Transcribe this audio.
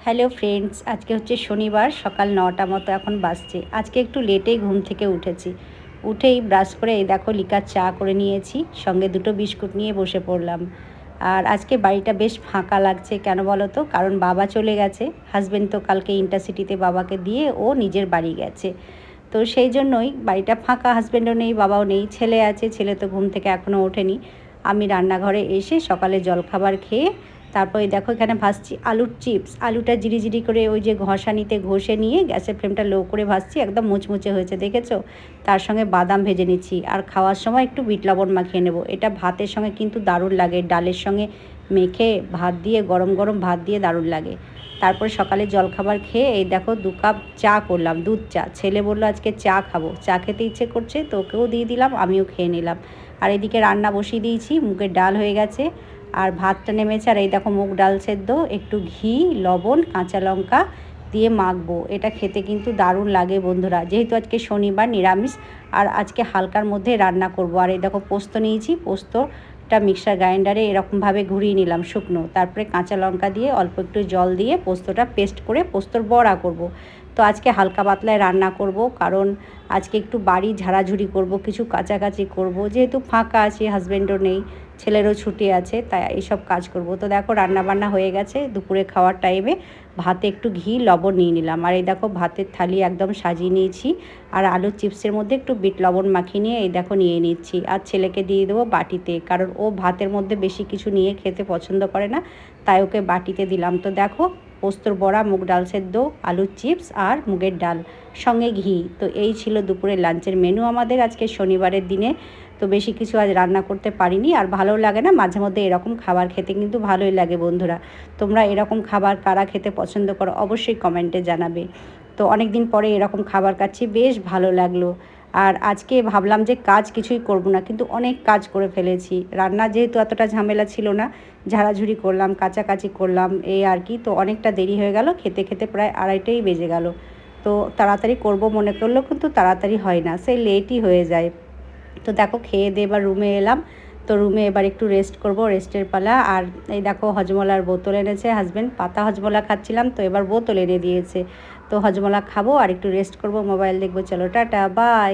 Hello friends, আজকে হচ্ছে শনিবার, সকাল ৯টা মতো এখন বাজছে। আজকে একটু লেটেই ঘুম থেকে উঠেছি। উঠেই ব্রাশ করে এই দেখো লিকার চা করে নিয়েছি, সঙ্গে দুটো বিস্কুট নিয়ে বসে পড়লাম। আর আজকে বাড়িটা বেশ ফাঁকা লাগছে, কেন বলো তো? কারণ বাবা চলে গেছে। হাজব্যান্ড তো কালকে ইন্টারসিটিতে বাবাকে দিয়ে ও নিজের বাড়ি গেছে। তো সেই জন্যই বাড়িটা ফাঁকা, হাজব্যান্ডও নেই, বাবাও নেই, ছেলে আছে, ছেলে তো ঘুম থেকে এখনও ওঠেনি। আমি রান্নাঘরে এসে সকালে জলখাবার খেয়ে তারপরে দেখো এখানে ভাজছি আলুর চিপস। আলুটা জিরি করে ওই যে ঘষানিতে ঘষে নিয়ে গ্যাসের ফ্লেমটা লো করে ভাজছি, একদম মুচমুচে হয়েছে, দেখেছো? তার সঙ্গে বাদাম ভেজে নিচ্ছি, আর খাওয়ার সময় একটু বিট লবণ মাখিয়ে নেব। এটা ভাতের সঙ্গে কিন্তু দারুণ লাগে, ডালের সঙ্গে মেখে ভাত দিয়ে, গরম গরম ভাত দিয়ে দারুণ লাগে। তারপরে সকালে জলখাবার খেয়ে এই দেখো 2 কাপ চা করলাম, দুধ চা। ছেলে বললো আজকে চা খাবো, চা খেতে ইচ্ছে করছে, তো ওকেও দিয়ে দিলাম, আমিও খেয়ে নিলাম। আর এদিকে রান্না বসিয়ে দিয়েছি, মুগের ডাল হয়ে গেছে, আর ভাতটা নেমেছে। আর এই দেখো মুগ ডাল সেদ্ধ, একটু ঘি, লবণ, কাঁচা লঙ্কা দিয়ে মাখবো। এটা খেতে কিন্তু দারুণ লাগে বন্ধুরা, যেহেতু আজকে শনিবার নিরামিষ। আর আজকে হালকার মধ্যে রান্না করব। আর এই দেখো পোস্ত নিয়েছি, পোস্তটা মিক্সার গ্রাইন্ডারে এরকমভাবে ঘুরিয়ে নিলাম শুকনো, তারপরে কাঁচা লঙ্কা দিয়ে অল্প একটু জল দিয়ে পোস্তটা পেস্ট করে পোস্তর বড়া করব। তো আজকে হালকা পাতলায় রান্না করব, কারণ আজকে একটু বাড়ি ঝাড়াঝুড়ি করব, কিছু কাচাকাচি করব, যেহেতু ফাঁকা আছে, হাজব্যান্ডও নেই, ছেলেরও ছুটি আছে, তাই এইসব কাজ করব। তো দেখো রান্নাবান্না হয়ে গেছে। দুপুরে খাওয়ার টাইমে ভাতে একটু ঘি লবণ নিয়ে নিলাম, আর এই দেখো ভাতের থালি একদম সাজিয়ে নিয়েছি। আর আলুর চিপসের মধ্যে একটু বিট লবণ মাখিয়ে নিয়ে এই দেখো নিয়ে নিচ্ছি। আর ছেলেকে দিয়ে দেবো বাটিতে, কারণ ও ভাতের মধ্যে বেশি কিছু নিয়ে খেতে পছন্দ করে না, তাই ওকে বাটিতে দিলাম। তো দেখো পোস্তর বড়া, মুগ ডাল সেদ্ধ, আলুর চিপস আর মুগের ডাল, সঙ্গে ঘি। তো এই ছিল দুপুরের লাঞ্চের মেনু আমাদের আজকে শনিবারের দিনে। তো বেশি কিছু আজ রান্না করতে পারিনি, আর ভালো লাগে না মাঝে মধ্যে এরকম খাবার খেতে, কিন্তু ভালোই লাগে বন্ধুরা। তোমরা এরকম খাবার কারা খেতে পছন্দ করো অবশ্যই কমেন্টে জানাবে। তো অনেক দিন পরে এরকম খাবার খাচ্ছি, বেশ ভালো লাগলো। আর আজকে ভাবলাম যে কাজ কিছুই করব না, কিন্তু অনেক কাজ করে ফেলেছি। রান্না যেহেতু এতটা ঝামেলা ছিল না, ঝাড়াঝুড়ি করলাম, কাচাকাচি করলাম, এই আর কি। তো অনেকটা দেরি হয়ে গেল, খেতে খেতে প্রায় 2:30টাই বেজে গেল। তো তাড়াতাড়ি করব মনে করলেও কিন্তু তাড়াতাড়ি হয় না, সেই লেটই হয়ে যায়। তো দেখো খেয়ে দিয়ে এবার রুমে এলাম। তো রুমে এবার একটু রেস্ট করব, রেস্টের পালা। আর এই দেখো হজমলার বোতল এনেছে হাজব্যান্ড, পাতা হজমলা খাচ্ছিলাম, তো এবার বোতল এনে দিয়েছে। তো হজমলা খাবো আর একটু রেস্ট করব, মোবাইল দেখবো। চলো টাটা, বাই।